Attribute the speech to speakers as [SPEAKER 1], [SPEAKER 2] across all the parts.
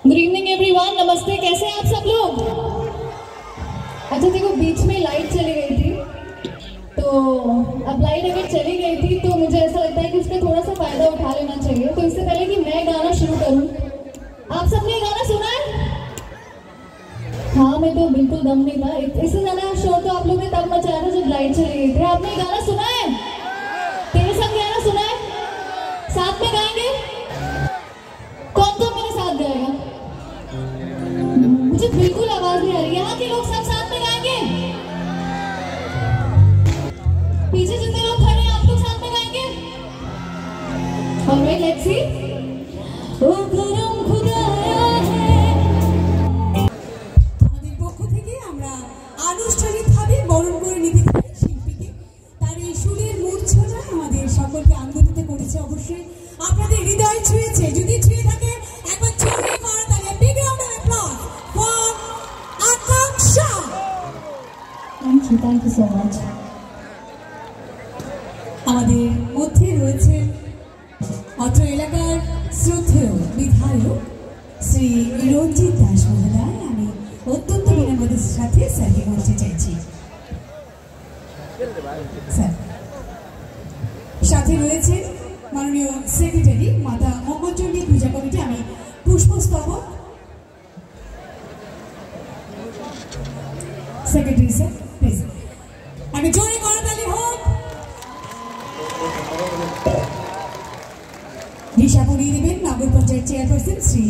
[SPEAKER 1] Good evening everyone, नमस्ते। कैसे हैं आप सब लोग? अच्छा देखो, बीच में लाइट चली गई थी, तो अब लाइट अगर चली गई थी तो मुझे ऐसा लगता है कि उसका थोड़ा सा फायदा उठा लेना चाहिए। तो इससे पहले कि मैं गाना शुरू करूं, आप सबने गाना सुना है? हाँ, मैं तो बिल्कुल दम नहीं था। इससे ज़्यादा शोर तो आप लोगों ने तब मचाया था जब लाइट चली गई थी। आपने गाना सुना है? तेरे संग गाना सुना है? साथ में गाएंगे? कौन कौन मेरे साथ गाएगा? मुझे बिल्कुल आवाज नहीं आ रही। यहाँ के लोग सब साथ में गाएंगे? पीछे जितने लोग खड़े हैं आप लोग साथ में गाएंगे? Alright, let's see. ओ करम खुदाया है।
[SPEAKER 2] আমাদের পক্ষ থেকে আমরা আনুষ্ঠানিকভাবে বরণ করে নিতে চাই শিল্পীকে। তার এই সুরের মূর্ছনা আমাদের সকলকে আনন্দিত করেছে। অবশ্যই আপনাদের হৃদয় ছুঁয়েছে। যদি ছুঁয়ে থাকে একবার জোরে করতালি, big round of applause for Akanksha.
[SPEAKER 1] Thank you so much.
[SPEAKER 2] আমাদের মধ্যে রয়েছে অত্র এলাকার শ্রদ্ধেয় বিধায়ক শ্রী রঞ্জিত দাস মহোদয়। আমি অত্যন্ত বিনম্রতার সাথে স্যারকে বলতে চাইছি। স্যার সাথে রয়েছে মাননীয় সেক্রেটারি মাতা মঙ্গলচণ্ডী পূজা কমিটি। আমি পুষ্পস্তবক সেক্রেটারি স্যার প্লিজ আমি জোরে করতালি হোক। ऋषा पढ़िए देवें नगर पंचायत चेयरपर्सन श्री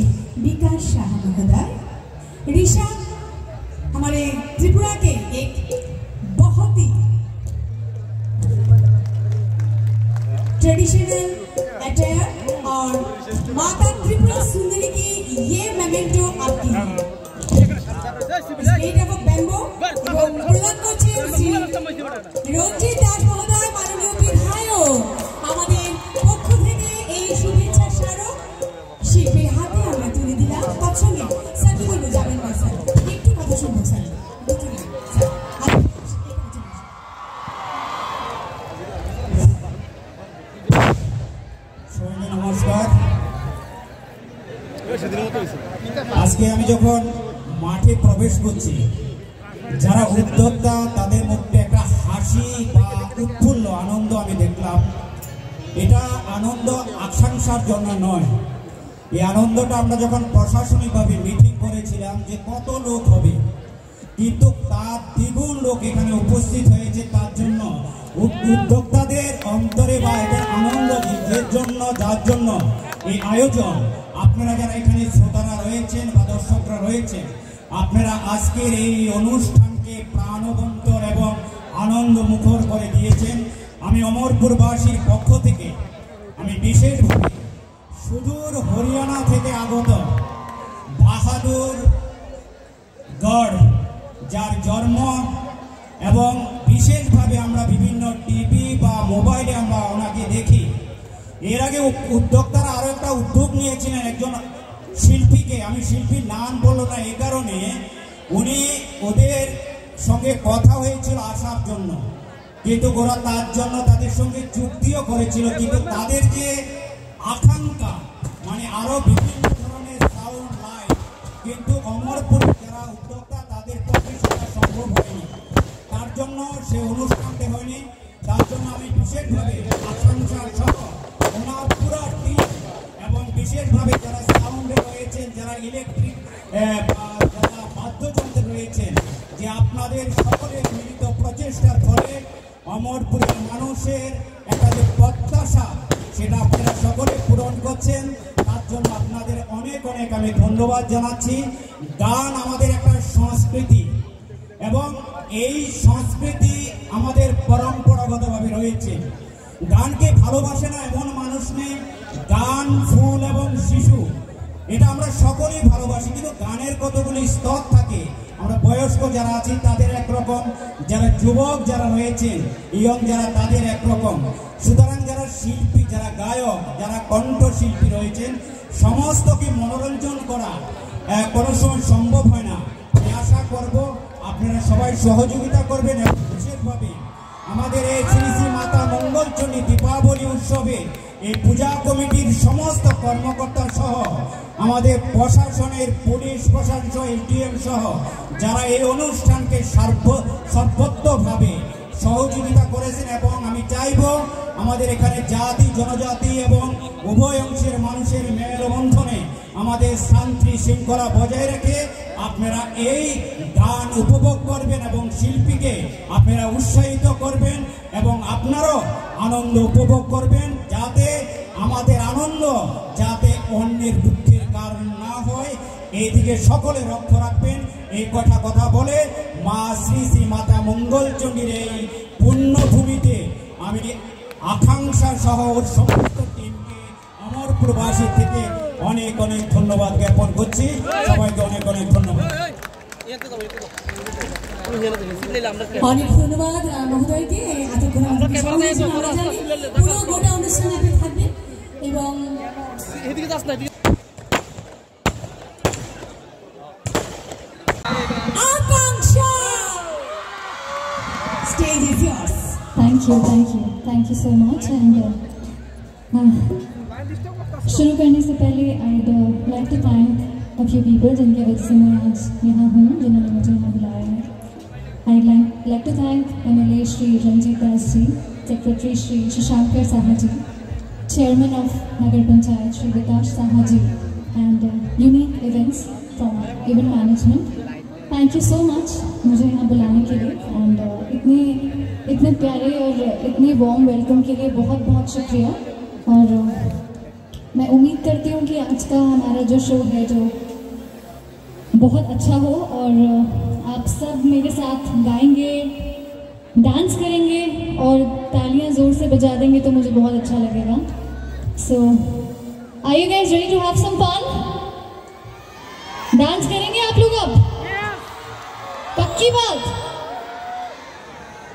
[SPEAKER 2] विकास शाह महोदय। ऋषा हमारे त्रिपुरा के एक बहुत ही ट्रेडिशनल अटायर और माता त्रिपुरा सुंदरी की ये मेमेंटो आपकी है। स्टेट ऑफ बैम्बो प्रदान করছেন শ্রী রঞ্জিত দাস মহোদয় মাননীয় বিধায়ক। আমাদের পক্ষ থেকে এই শুভেচ্ছা স্মারক শিল্পীর হাতে আমরা তুলে দিলাম। তৎসঙ্গে স্যার কি বলবো, যাবেন না স্যার, একটু কথা শুনবো স্যার।
[SPEAKER 3] নমস্কার। আজকে আমি যখন মাঠে প্রবেশ করছি, যারা উদ্যোক্তা তাদের মধ্যে একটা হাসি বা উৎফুল্ল আনন্দ আমি দেখলাম। এটা আনন্দ আকাঙ্ক্ষার জন্য নয়। এই আনন্দটা আমরা যখন প্রশাসনিকভাবে মিটিং করেছিলাম যে কত লোক হবে, কিন্তু তার দ্বিগুণ লোক এখানে উপস্থিত হয়েছে। তার জন্য উদ্যোক্তাদের অন্তরে বা এটা আনন্দ এর জন্য, যার জন্য এই আয়োজন, আপনারা যারা এখানে শ্রোতারা রয়েছেন বা দর্শকরা রয়েছেন, আপনারা আজকের এই অনুষ্ঠানকে প্রাণবন্তর এবং আনন্দ মুখর করে দিয়েছেন। আমি অমরপুরবাসীর পক্ষ থেকে আমি বিশেষভাবে সুদূর হরিয়ানা থেকে আগত বাহাদুর গড়, যার জন্ম এবং বিশেষভাবে আমরা বিভিন্ন টিভি বা মোবাইলে আমরা ওনাকে দেখি। এর আগে উদ্যোক্তারা আরও একটা উদ্যোগ নিয়েছিলেন একজন শিল্পীকে, আমি শিল্পীর নাম বলবো না এই কারণে, উনি ওদের সঙ্গে কথা হয়েছিল আসার জন্য, কিন্তু ওরা তার জন্য তাদের সঙ্গে চুক্তিও করেছিল। কিন্তু তাদের যে আকাঙ্ক্ষা মানে আরো বিভিন্ন ধরনের সাউন্ড লাইট, কিন্তু অমরপুর যারা উদ্যোক্তা তাদের পক্ষে সেটা সম্ভব হয়নি। তার জন্য সে অনুষ্ঠানটি হয়নি। তার জন্য আমি বিশেষভাবে আকাঙ্ক্ষার সহ ওনার পুরো টিম এবং বিশেষভাবে যারা সাউন্ডে রয়েছেন, যারা ইলেকট্রিক যারা বাদ্যযন্ত্রে রয়েছেন, যে আপনাদের সকলের মিলিত প্রচেষ্টার ফলে অমরপুরের মানুষের একটা যে প্রত্যাশা সেটা আপনারা সকলে পূরণ করছেন। তার জন্য আপনাদের অনেক অনেক আমি ধন্যবাদ জানাচ্ছি। গান আমাদের একটা সংস্কৃতি এবং এই সংস্কৃতি আমাদের পরম্পরাগতভাবে রয়েছে। গানকে ভালোবাসে না এমন মানুষ নেই। গান, ফুল এবং শিশু এটা আমরা সকলেই ভালোবাসি, কিন্তু গানের কতগুলি স্তর থাকে। আমরা বয়স্ক যারা আছি তাদের একরকম, যারা যুবক যারা রয়েছেন, ইয়ং যারা, তাদের একরকম। সুতরাং যারা শিল্পী, যারা গায়ক, যারা কণ্ঠশিল্পী রয়েছেন, সমস্তকে মনোরঞ্জন করা কোনো সময় সম্ভব হয় না। আমি আশা করব আপনারা সবাই সহযোগিতা করবেন এবং বিশেষভাবে আমাদের এই শ্রী শ্রী মাতা মঙ্গলচণ্ডী দীপাবলি উৎসবে এই পূজা কমিটির সমস্ত কর্মকর্তা সহ আমাদের প্রশাসনের পুলিশ প্রশাসন এসডিএম সহ যারা এই অনুষ্ঠানকে সর্বোত্তভাবে সহযোগিতা করেছেন, এবং আমি চাইব আমাদের এখানে জাতি জনজাতি এবং উভয় অংশের মানুষের মেলবন্ধনে আমাদের শান্তি শৃঙ্খলা বজায় রেখে আপনারা এই গান উপভোগ করবেন এবং শিল্পীকে আপনারা উৎসাহিত করবেন এবং আপনারাও আনন্দ উপভোগ করবেন, যাতে আমাদের আনন্দ যাতে অন্যের দুঃখের কারণ না হয়, এইদিকে সকলে লক্ষ্য রাখবেন। এই কথা বলে মা শ্রী শ্রী মাতা মঙ্গলচণ্ডীর এই পুণ্যভূমিতে আমি আকাঙ্ক্ষা সহ সমস্ত টিমকে অমরপুরবাসী থেকে অনেক অনেক ধন্যবাদ জ্ঞাপন করছি। সবাইকে অনেক অনেক ধন্যবাদ।
[SPEAKER 2] অনেক ধন্যবাদ মহোদয়কে। এতক্ষণ আমরা জানি পুরো গোটা অনুষ্ঠানে আপনি থাকবেন এবং আকাঙ্ক্ষা stage is yours.
[SPEAKER 1] Thank you so much. And शुरू करने से पहले I'd like to thank a few people जिनके वजह से मैं आज यहाँ हूँ, जिन्होंने मुझे यहाँ बुलाया है। I'd like to thank MLA Shri Ranjit Das ji, secretary Shri Shashankar Saha ji, chairman of nagar panchayat Shri Vikas Saha ji, and Unique Events from Event Management. Thank you so much मुझे यहाँ बुलाने के लिए, एंड इतने प्यारे और इतने वार्म वेलकम के लिए बहुत बहुत शुक्रिया। और मैं उम्मीद करती हूँ कि आज का हमारा जो शो है जो बहुत अच्छा हो, और आप सब मेरे साथ गाएंगे, डांस करेंगे और तालियां ज़ोर से बजा देंगे तो मुझे बहुत अच्छा लगेगा। So are you guys ready to have some fun? Dance करेंगे आप लोग अब? पक्की बात?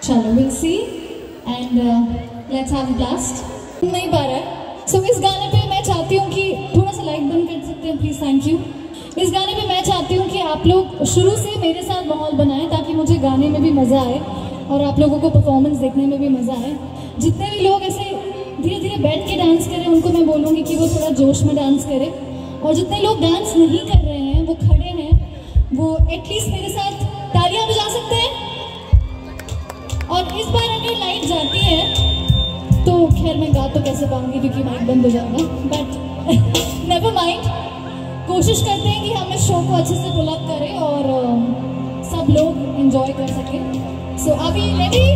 [SPEAKER 1] चलो we'll see and let's have a blast. नहीं पा रहा है, सो इस गाने पे मैं चाहती हूँ कि थोड़ा सा लाइक बंद कर सकते हैं प्लीज़, थैंक यू। इस गाने पे मैं चाहती हूँ कि आप लोग शुरू से मेरे साथ माहौल बनाएं ताकि मुझे गाने में भी मज़ा आए और आप लोगों को परफॉर्मेंस देखने में भी मज़ा आए। जितने भी लोग ऐसे धीरे धीरे बैठ के डांस करें उनको मैं बोलूँगी कि वो थोड़ा जोश में डांस करें, और जितने लोग डांस नहीं कर रहे हैं, वो खड़े हैं, वो एटलीस्ट मेरे साथ तालियां बजा सकते हैं। और इस बार अगर लाइट जाती है तो खैर मैं गा तो कैसे पाऊंगी क्योंकि माइक बंद हो जाएगा, बट नेवर माइंड, कोशिश करते हैं कि हम इस शो को अच्छे से पुल अप करें और सब लोग एंजॉय कर सकें। सो अभी रेडी?